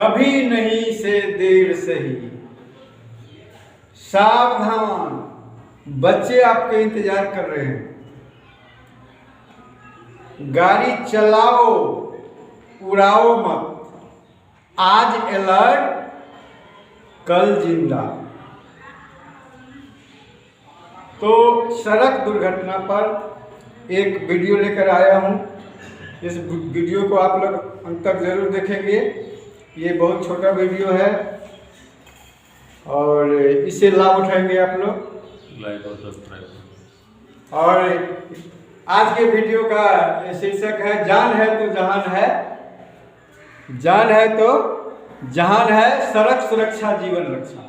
अभी नहीं से देर सही। सावधान, बच्चे आपके इंतजार कर रहे हैं। गाड़ी चलाओ, उड़ाओ मत। आज अलर्ट, कल जिंदा। तो सड़क दुर्घटना पर एक वीडियो लेकर आया हूँ। इस वीडियो को आप लोग अंत तक जरूर देखेंगे। ये बहुत छोटा वीडियो है और इससे लाभ उठाएंगे आप लोग। लाइक और सब्सक्राइब। और आज के वीडियो का शीर्षक है जान है तो जहान है। जान है तो जहान है, सड़क सुरक्षा जीवन रक्षा।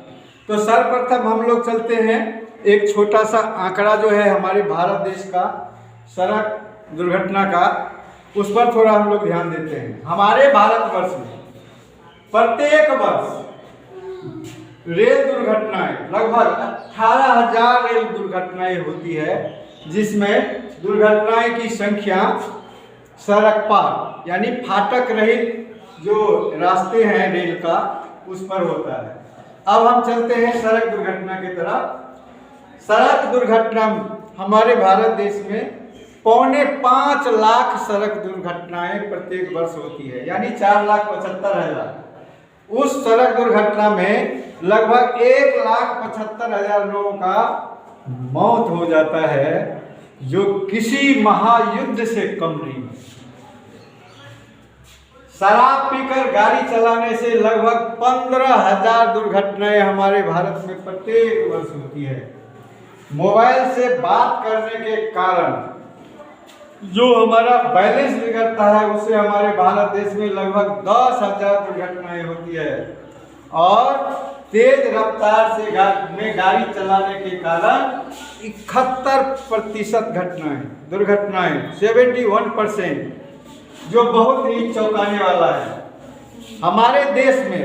तो सर्वप्रथम हम लोग चलते हैं एक छोटा सा आंकड़ा जो है हमारे भारत देश का सड़क दुर्घटना का, उस पर थोड़ा हम लोग ध्यान देते हैं। हमारे भारतवर्ष में प्रत्येक वर्ष रेल दुर्घटनाएं लगभग 18,000 रेल दुर्घटनाएं होती है, जिसमें दुर्घटनाएं की संख्या सड़क पार यानी फाटक रहित जो रास्ते हैं रेल का उस पर होता है। अब हम चलते हैं सड़क दुर्घटना की तरफ। सड़क दुर्घटना हमारे भारत देश में 4.25 लाख सड़क दुर्घटनाएं प्रत्येक वर्ष होती है, यानी 4,75,000। उस सड़क दुर्घटना में लगभग 1,75,000 लोगों का मौत हो जाता है, जो किसी महायुद्ध से कम नहीं। शराब पीकर गाड़ी चलाने से लगभग 15,000 दुर्घटनाएं हमारे भारत में प्रत्येक वर्ष होती है। मोबाइल से बात करने के कारण जो हमारा बैलेंस बिगड़ता है, उससे हमारे भारत देश में लगभग 10,000 दुर्घटनाएं होती है। और तेज रफ्तार से गाड़ी चलाने के कारण 71% दुर्घटनाएं 71%, जो बहुत ही चौंकाने वाला है। हमारे देश में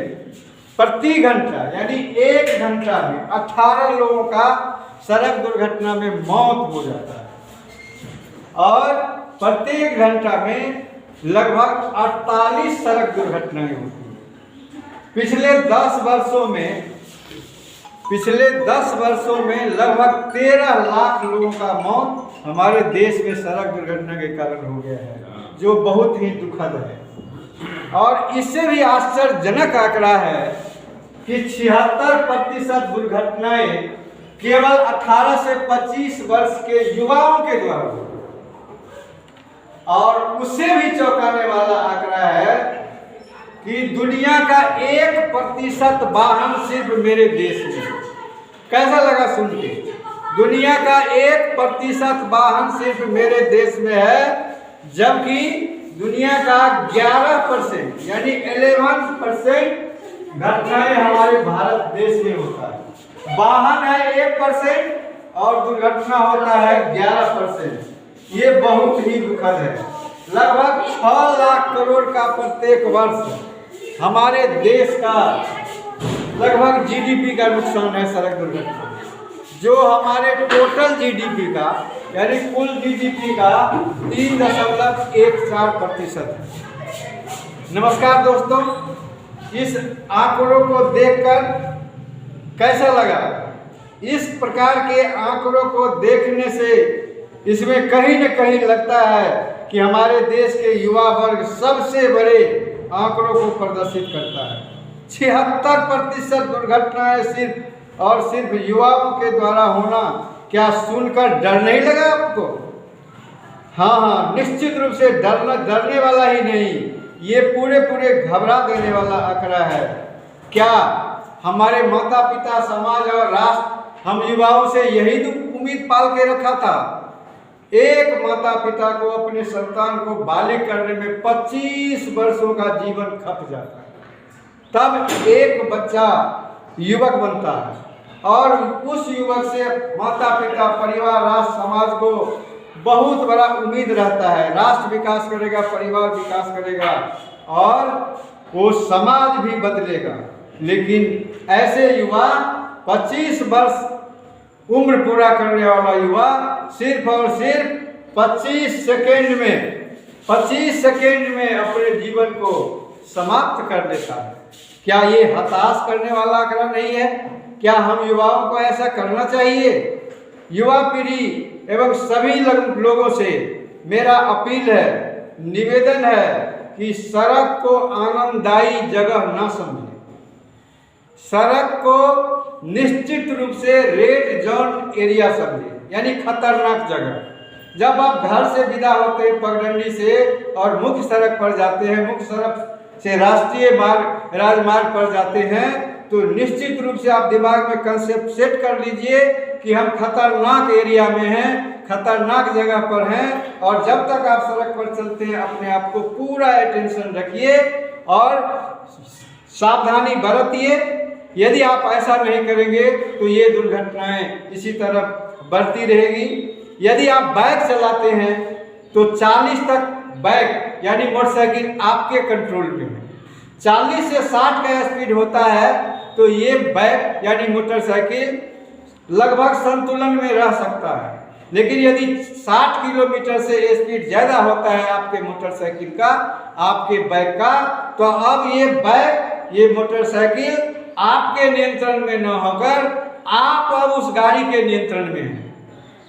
प्रति घंटा यानी 1 घंटा में 18 लोगों का सड़क दुर्घटना में मौत हो जाता है और प्रत्येक घंटा में लगभग 48 सड़क दुर्घटनाएं होती हैं। पिछले 10 वर्षों में लगभग 13 लाख लोगों का मौत हमारे देश में सड़क दुर्घटना के कारण हो गया है, जो बहुत ही दुखद है। और इससे भी आश्चर्यजनक आंकड़ा है कि 76% दुर्घटनाएं केवल 18 से 25 वर्ष के युवाओं के द्वारा होती है। और उससे भी चौंकाने वाला आंकड़ा है कि दुनिया का 1% वाहन सिर्फ मेरे देश में। कैसा लगा सुन के? दुनिया का 1% वाहन सिर्फ मेरे देश में है, जबकि दुनिया का 11% यानी 11% घटनाएं हमारे भारत देश में होता है। वाहन है 1% और दुर्घटना होता है 11%। ये बहुत ही दुखद है। लगभग 6 लाख करोड़ का प्रत्येक वर्ष हमारे देश का लगभग जीडीपी का नुकसान है सड़क दुर्घटना, जो हमारे टोटल जीडीपी का यानी कुल जीडीपी का 3.14% है। नमस्कार दोस्तों, इस आंकड़ों को देखकर कैसा लगा? इस प्रकार के आंकड़ों को देखने से इसमें कहीं न कहीं लगता है कि हमारे देश के युवा वर्ग सबसे बड़े आंकड़ों को प्रदर्शित करता है। 76% दुर्घटनाएं सिर्फ युवाओं के द्वारा होना, क्या सुनकर डर नहीं लगा आपको? हाँ, निश्चित रूप से डरने वाला ही नहीं, ये पूरे घबरा देने वाला आंकड़ा है। क्या हमारे माता पिता, समाज और राष्ट्र हम युवाओं से यही उम्मीद पाल के रखा था? एक माता पिता को अपने संतान को बालिग करने में 25 वर्षों का जीवन खप जाता है, तब एक बच्चा युवक बनता है और उस युवक से माता पिता, परिवार, राष्ट्र, समाज को बहुत बड़ा उम्मीद रहता है। राष्ट्र विकास करेगा, परिवार विकास करेगा और वो समाज भी बदलेगा। लेकिन ऐसे युवा 25 वर्ष उम्र पूरा करने वाला युवा सिर्फ और सिर्फ 25 सेकेंड में अपने जीवन को समाप्त कर देता है। क्या ये हताश करने वाला आंकड़ा नहीं है? क्या हम युवाओं को ऐसा करना चाहिए? युवा पीढ़ी एवं सभी लोगों से मेरा अपील है, निवेदन है कि सड़क को आनंददायी जगह ना समझें। सड़क को निश्चित रूप से रेड जोन एरिया समझें, यानी खतरनाक जगह। जब आप घर से विदा होते हैं पगडंडी से और मुख्य सड़क पर जाते हैं, मुख्य सड़क से राष्ट्रीय मार्ग राजमार्ग पर जाते हैं, तो निश्चित रूप से आप दिमाग में कंसेप्ट सेट कर लीजिए कि हम खतरनाक एरिया में हैं, खतरनाक जगह पर हैं। और जब तक आप सड़क पर चलते हैं अपने आप को पूरा अटेंशन रखिए और सावधानी बरतिए। यदि आप ऐसा नहीं करेंगे तो ये दुर्घटनाएं इसी तरह बढ़ती रहेगी। यदि आप बाइक चलाते हैं तो 40 तक बाइक यानी मोटरसाइकिल आपके कंट्रोल में है। 40 से 60 का स्पीड होता है तो ये बाइक यानी मोटरसाइकिल लगभग संतुलन में रह सकता है। लेकिन यदि 60 किलोमीटर से स्पीड ज़्यादा होता है आपके मोटरसाइकिल का, आपके बाइक का, तो अब ये बाइक ये मोटरसाइकिल आपके नियंत्रण में न होकर आप अब उस गाड़ी के नियंत्रण में हैं।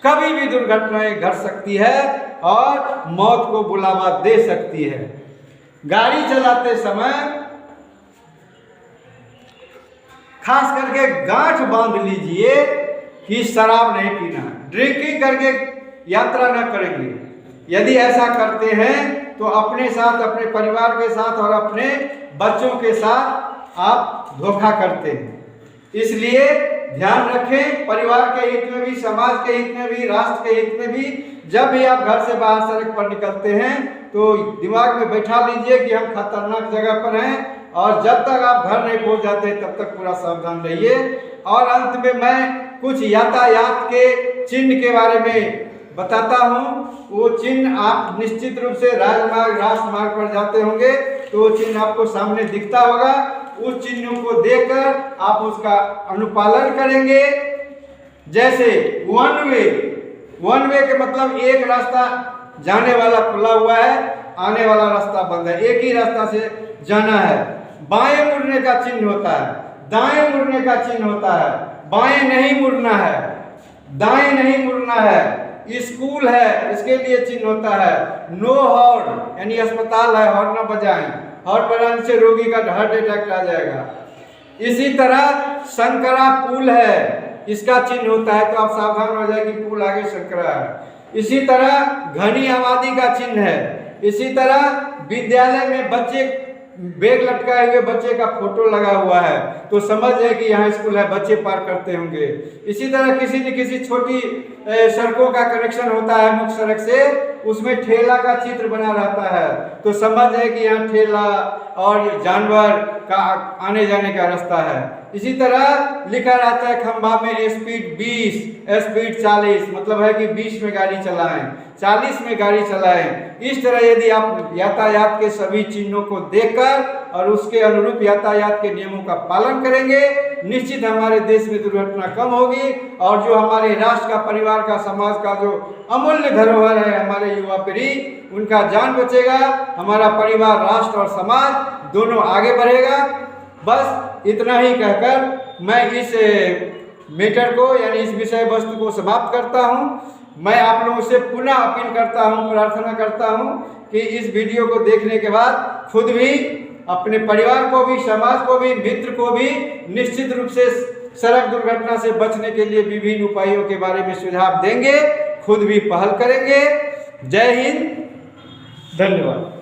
कभी भी दुर्घटनाएं घट सकती है और मौत को बुलावा दे सकती है। गाड़ी चलाते समय खास करके गांठ बांध लीजिए कि शराब नहीं पीना, ड्रिंकिंग करके यात्रा न करेंगे। यदि ऐसा करते हैं तो अपने साथ, अपने परिवार के साथ और अपने बच्चों के साथ आप धोखा करते हैं। इसलिए ध्यान रखें, परिवार के हित में भी, समाज के हित में भी, राष्ट्र के हित में भी, जब भी आप घर से बाहर सड़क पर निकलते हैं तो दिमाग में बैठा लीजिए कि हम खतरनाक जगह पर हैं। और जब तक आप घर नहीं पहुंच जाते तब तक पूरा सावधान रहिए। और अंत में मैं कुछ यातायात के चिन्ह के बारे में बताता हूँ। वो चिन्ह आप निश्चित रूप से राजमार्ग, राष्ट्रमार्ग पर जाते होंगे तो वो चिन्ह आपको सामने दिखता होगा। उस चिन्हों को देखकर आप उसका अनुपालन करेंगे। जैसे वन वे के मतलब एक रास्ता जाने वाला खुला हुआ है, आने वाला रास्ता बंद है, एक ही रास्ता से जाना है। बाएं मुड़ने का चिन्ह होता है, दाएं मुड़ने का चिन्ह होता है, बाएं नहीं मुड़ना है, दाएं नहीं मुड़ना है। स्कूल है, इसके लिए चिन्ह होता है नो हॉर्न, यानी अस्पताल है, हॉर्न न बजाएं, हॉर्न बजाने से रोगी का हार्ट अटैक आ जाएगा। इसी तरह संकरा पुल है, इसका चिन्ह होता है तो आप सावधान हो जाए कि पुल आगे संकरा है। इसी तरह घनी आबादी का चिन्ह है। इसी तरह विद्यालय में बच्चे बैग लटकाए हुए बच्चे का फोटो लगा हुआ है तो समझ जाए कि यहाँ स्कूल है, बच्चे पार करते होंगे। इसी तरह किसी न किसी छोटी सड़कों का कनेक्शन होता है मुख्य सड़क से, उसमें ठेला का चित्र बना रहता है तो समझ जाए कि यहाँ ठेला और जानवर का आने जाने का रास्ता है। इसी तरह लिखा रहता है खंभा में स्पीड 20, स्पीड 40, मतलब है कि 20 में गाड़ी चलाएं, 40 में गाड़ी चलाएं। इस तरह यदि आप यातायात के सभी चिन्हों को देखकर और उसके अनुरूप यातायात के नियमों का पालन करेंगे, निश्चित हमारे देश में दुर्घटना कम होगी और जो हमारे राष्ट्र का, परिवार का, समाज का जो अमूल्य धरोहर है हमारे युवा पीढ़ी, उनका जान बचेगा, हमारा परिवार, राष्ट्र और समाज दोनों आगे बढ़ेगा। बस इतना ही कहकर मैं इस मैटर को यानी इस विषय वस्तु को समाप्त करता हूँ। मैं आप लोगों से पुनः अपील करता हूँ, प्रार्थना करता हूँ कि इस वीडियो को देखने के बाद खुद भी, अपने परिवार को भी, समाज को भी, मित्र को भी निश्चित रूप से सड़क दुर्घटना से बचने के लिए विभिन्न उपायों के बारे में सुझाव देंगे, खुद भी पहल करेंगे। जय हिंद, धन्यवाद।